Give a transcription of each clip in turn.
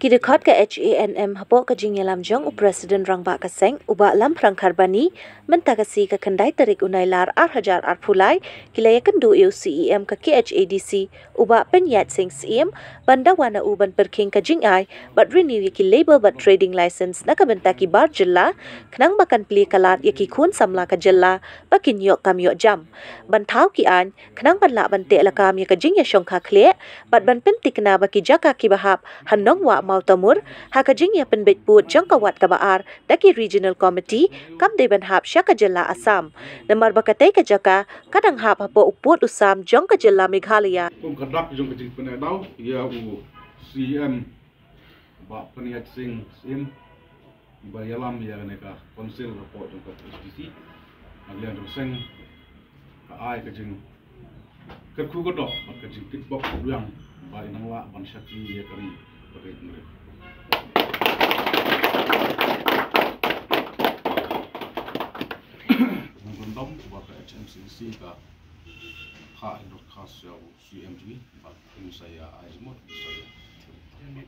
Kidekot ke HANM hapok ke jingelam jong Presiden Rangba Kaseng ubak lam perangkar bani mentakasi ke kendai terik unai lar hajar pulai kilaya kendu eu CEM ke KHADC ubak penyat sing CEM banda wana uban perking ke jingai bat renew yaki label bat trading license nak bentaki bar jella kenang bakan peli kalat yaki kun samla ke jella bakin yok kam yok jam ban tau ki an kenang ban la ban te lakam ya ke jing ya shongka kle bat ban pentik na baki jaka ki bahap hanong wa mau tamur hakajing ya penbet put jangkawat kabaar daki regional committee kam deban hap syaka jella Assam namar bakatai ka jaka kadang hap hapo uput usam jong ka jella Meghalaya kum kadak jong kajing penedau ya u CM ba peniat sing sim ba yalam ya neka konsil report jong ka SDC alian ruseng ka ai kajing kerku godok kajing kitbok yang ba inangwa ban syaki ya kari bagai mereka. Mengundang kepada HMCC ke hak broadcast yang CMTV, ini saya Azmut, saya.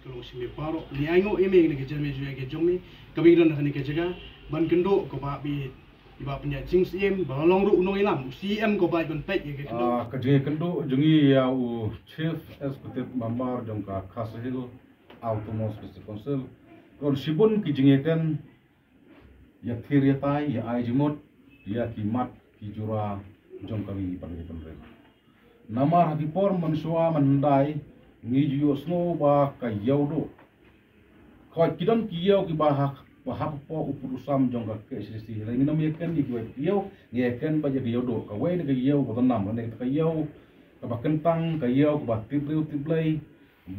Kalau si leparo, ni ayo ini ni kerja meja kerja ni, kebetulan nak ni kerja ban kendo ko ba bi iba punya cing CM balong ru unong ilam CM ko ba ban pet ya kendo. Kerja kendo jungi ya u chief executive member jongka khasihil autonomous district council kon sibun ki jingekan ya thiriatai ya aijimot ya kimat ki jura jong kami panggil penrem namar hati por mansua mandai ni juyo snow ba ka yaudo ko kidan ki yau ki bahak bahap po upurusam jong ka KCC lain nam yakan ni ki yau yakan ba ya yaudo ka we ni yau ko tanam ne ka yau ka ba kentang ka yau ka ba tiblai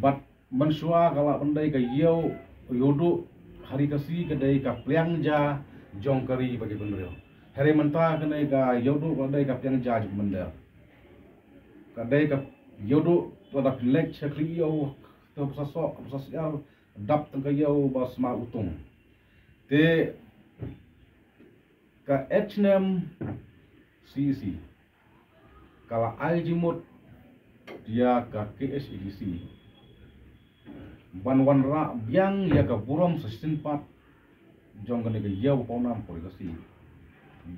bat mansua kalau pandai ke yau yodo hari kasih kedai ka pliang ja jong kari bagi bendera hari mentah kedai ka yodo kedai ka pliang ja jong bendera kedai ka yodo pada lek chakri yau to sasok dap tang ka yau bas ma utung te ka HNM CC kalau aljimut dia ka KSEDC ban ra biang ya ka burom sa sinpat jong ka nega yaw paunam polisi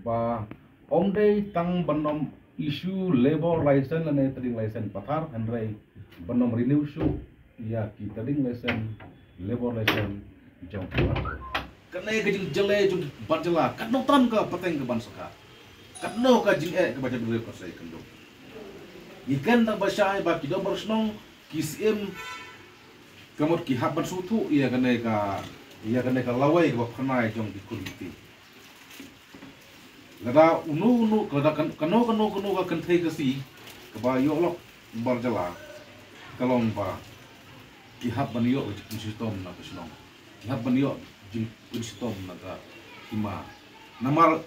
ba omdei tang banom issue labor license ane trading license pathar andrei banom renew show ya ki trading license labor license jong kane ka jing jele jong barjala kadno tan ka pateng ka ban saka kadno ka jing ka baca dulu ka sai kendo ikan tak basai ba ki do bersnong kisim kamot ki haban sutu ia kena ka lawai ke bapkanai jong di kuliti lada unu kada kano ka kentai kasi ke ba yolok barjala kalong ba ki haban yo jing sistem na kesnong ki haban yo jing sistem na ka ima namar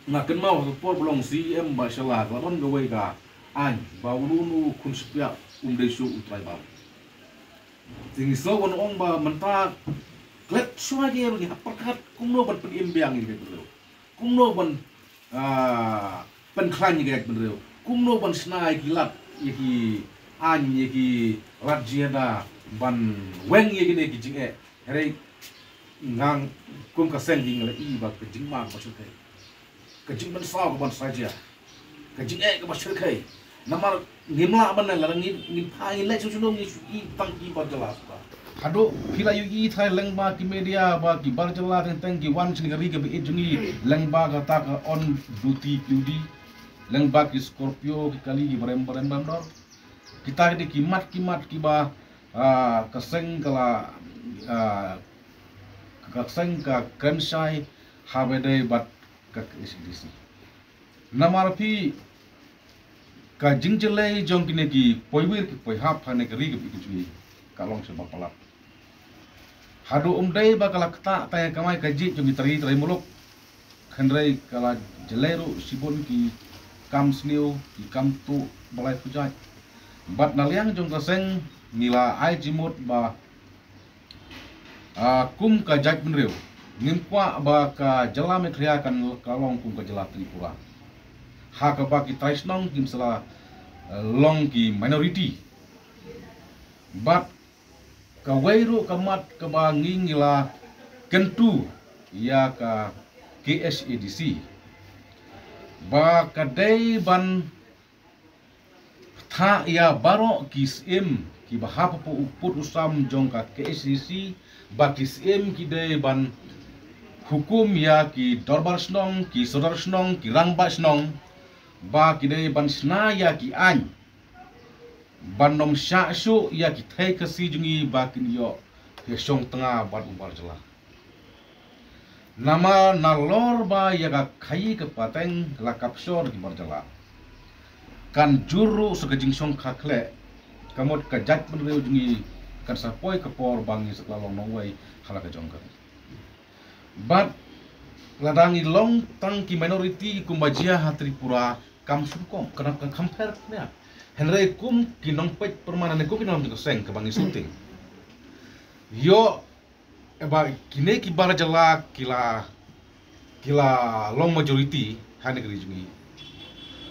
na kenmau por belong CM ba shala lawan gawai ka an ba unu kunspia desu utrai ba tinggi so ong ba mentah klet semua dia lagi perkat kumno ban penimbiang ini betul kumno ban penklan ini betul kumno ban senai gilat yaki an yaki rajada ban weng yaki ne kijing hari ngang kum kaseng ding le i ba kijing ma ba chukai kijing ban saw ban saja kijing ke ba chukai namar ngimla ban la ngin phai le chu ni i tangki ba jelas ba hado pila yu i thai leng ba ki media ba ki bar jala teng ki wan sing ri ke bi jungi leng ba ga ta ka on duty QD leng ba ki Scorpio ki kali ki barem dor kita di kimat ki ba kaseng kala kaseng ka kremsai habede bat ka SDC namar pi ka jingjelai jong kine ki poiwir ki poi hap hane ka ri ki jui kalong sebab palap hadu umdai ba kala kta ta kamai kaji jong tari muluk khandrai kala jeleru sibon ki kam sniu ki kam tu balai pujai bat naliang jong kaseng nila ai jimut ba kum ka jaj benreu ngimkwa ba ka jala me khria kan kalong kum ka jala Tripura ha ka ba ki traisnong kim sala long ki minority but ka wairu kamat ka ba ngingila kentu ya ka KSADC ba kadai ban tha ya baro kism ki bahapa po uput usam jong ka KSADC ba kism ki dai ban hukum ya ki dorbar snong ki sodar snong ki rangba snong ba ki dai ban sna ya ki an ban nom sha shu ya ki thai ka si jungi ba kin yo he song tanga ban ubar jala nama nalor ba ya ka khai ka pateng la kapsor ki bar jala kan juru sekejing song khakle kamot ka jat ban reu jungi kan sapoi ka por bangi seklalong nongwai hala ka jong ka but ladangi long tang ki minority kumbajia ha Tripura kam sukong kana ka compare ne henry kum ki nong pet permanen ko ki nong ko seng ka bangi shooting yo eba kine ki bara jala kila long majority ha negeri jungi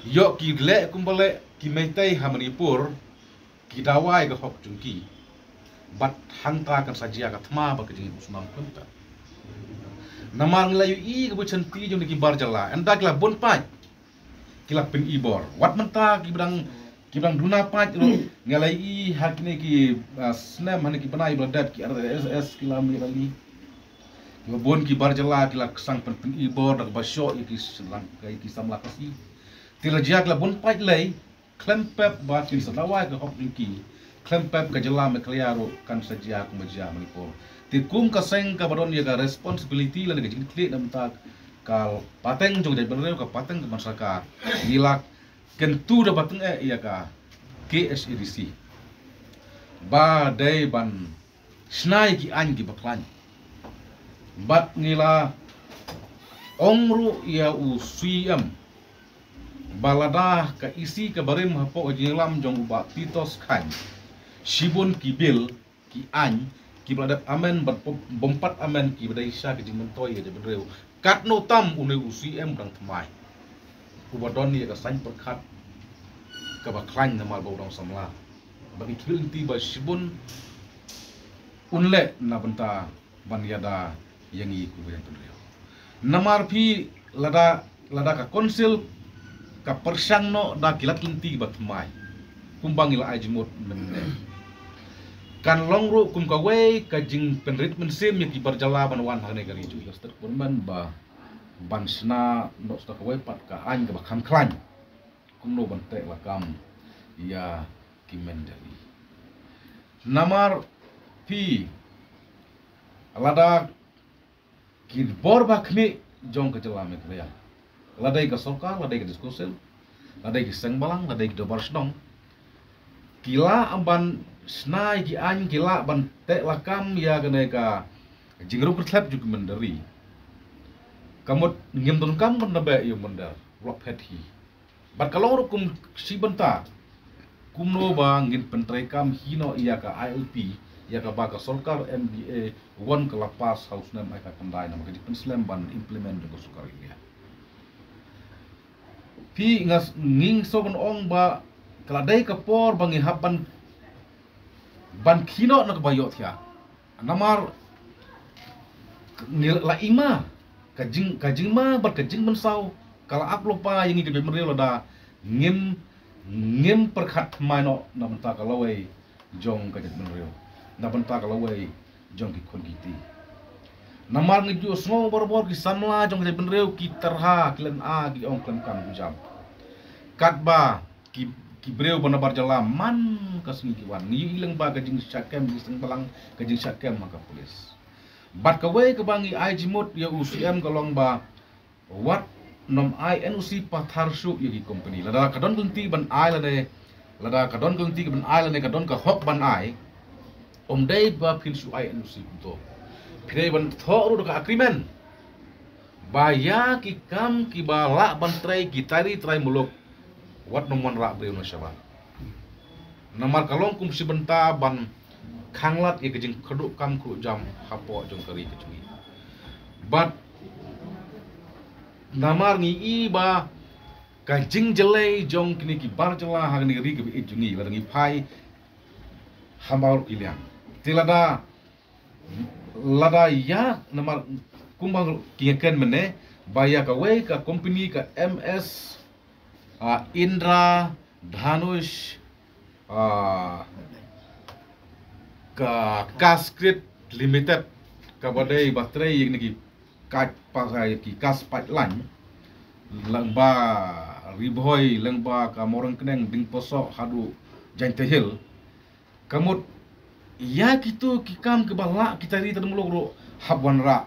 yo ki le kumbale ki meitai ha Manipur ki dawai ka hok jungki but hangta kan sajia ka thma ba ka jingi usnam kunta namang layu I ke buchan ti jom ki bar jala enda kila bon pai kila pin ibor wat menta ki bidang duna pai ro ngalai I hakne ki snem hane ki banai bladat ki RSS kila mirali ki bon ki bar jala kila sang pin ibor dak basyo ki selang kai ki samla kasi tila jia kila bon pai lai klempep ba ki sadawai ke hok ki klempep ka jala me kliaro kan sajia ku majia Manipur tikum ka seng ka badon ya ka responsibility la ngi klik nam tak kal pateng jong dai benreu ka pateng ka masyarakat nilak kentu da pateng ya ka KSADC ba dai ban snai ki an ki baklan bat nila ongru ya usiem balada ka isi ka barim hapo jilam jong ba titos khan shibun ki bil ki an ki beladat amen bompat amen ki badai sya ki jimentoy ya benreu kat no tam une UCM dang thmai ubadon ni ka san perkhat ka ba klan na mal bodong samla bagi kilti ba shibun unle na benta ban yada yang I ku ben benreu namar phi lada ka konsil ka persang no da kilat linti ba thmai kumbangila ajimut menne kan longru kum ka wei ka jing penrit mensim yang berjala ban wan hane gari ju yos ter kunman ba bansna no sta ka wei pat ka an ka bakam klan kum no ban te la kam ya kimendari namar pi alada ki bor bakni jong ka jala me kreya ladai ka sokar ladai ka diskusil ladai ki sengbalang ladai ki dobar snong kila amban snai ki an kila ban te lakam ya gane ka jingru kertlap juga menderi kamot ngem don kam ban nabe yo mender lok het hi bat kalau kum si benta kumno ba ngin pentrai kam hino iya ka ILP ya ka ba ka solkar MBA won ka lapas house nam ka pandai nam ka dipen slam ban implement ko sukar iya pi ngas nging so ban ong ba kaladai ka por bangi haban ban kino na kabayot ya namar la ima kajing ma bar kajing mensau kala aplo pa yang ikut mereu da ngim perkhat mano na benta kalawai jong kajit mereu na benta kalawai jong ki kon kiti namar ngi smo bor ki samla jong kajit mereu ki terha kilen a ki ong klen kam jam katba ki breu bana barjala man kasngi kiwan ni ileng ba kajing syakem di seng balang kajing syakem maka polis bat kawai kebangi ajimut ya UCM kalong ba wat nom INUC patharsu yagi company lada kadon kunti ban ai lada kadon kunti ban ai lane kadon ka hok ban ai dai ba pilsu INUC to pire ban tho ru ka agreement ba ya ki kam ki ba la ban trai ki trai muluk wat nomon rak breu no syaba namar kalong kum si benta ban khanglat ye kejing khaduk kam ku jam hapo jong kari kecui but namar ngi I ba ka jing jelai jong kini ki bar jela hang ni ri ke ejuni la ngi pai hamar iliang tilada lada ya namar kumbang kiaken mene baya ka we ka company ka MS Indra Dhanush ka Kaskrit Limited ka badai baterai yang niki kat pasai ki kas pipeline langba riboy langba ka morang keneng ding posok hadu jain tehil kamut ya gitu kikam ke bala kita ri tadung logro habwan ra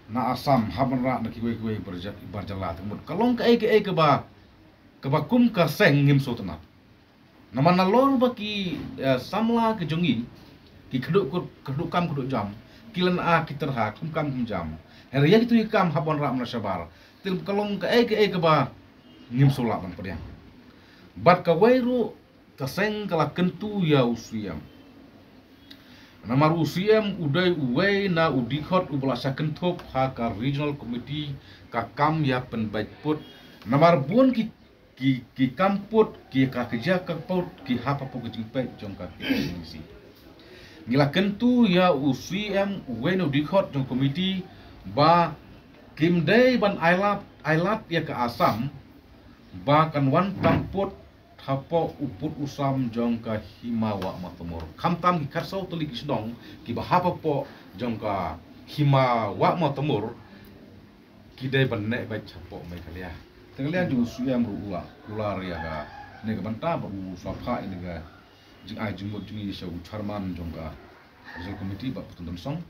na asam habwan ra na kiwe kiwe berjalan kamut kalong ka ke ba kum ka seng ngim sotna nama nalor ba ki samla ke jongi ki keduk kam keduk jam kilan kita ha kum kam jam hari ya gitu ikam habwan ra na sabar til kalong ka ba ngim solak ban padiang bat ka wairu ka seng kala kentu ya usiam namar usiam udai uwei na udikot ubelasa kentop ha ka regional committee ka kam ya penbaik put namar buon ki kamput ki ka kerja ka put ki hapa po kejing pek jong ka ki ngila kentu ya usiam uwei na udikot jong committee ba kim day ban ailat ya ke asam bahkan wan tamput hapo uput usam jong ka himawa matamur kamtam ki karsau tulik isdong ki bahapa po jong ka himawa matamur ki day ban nek bai chapo mai kalia tengalia ju suyam ruula ular ya ga ne ga banta bu sapa ini ga jing ai jumut jing isau charman jong ka komiti ba putun song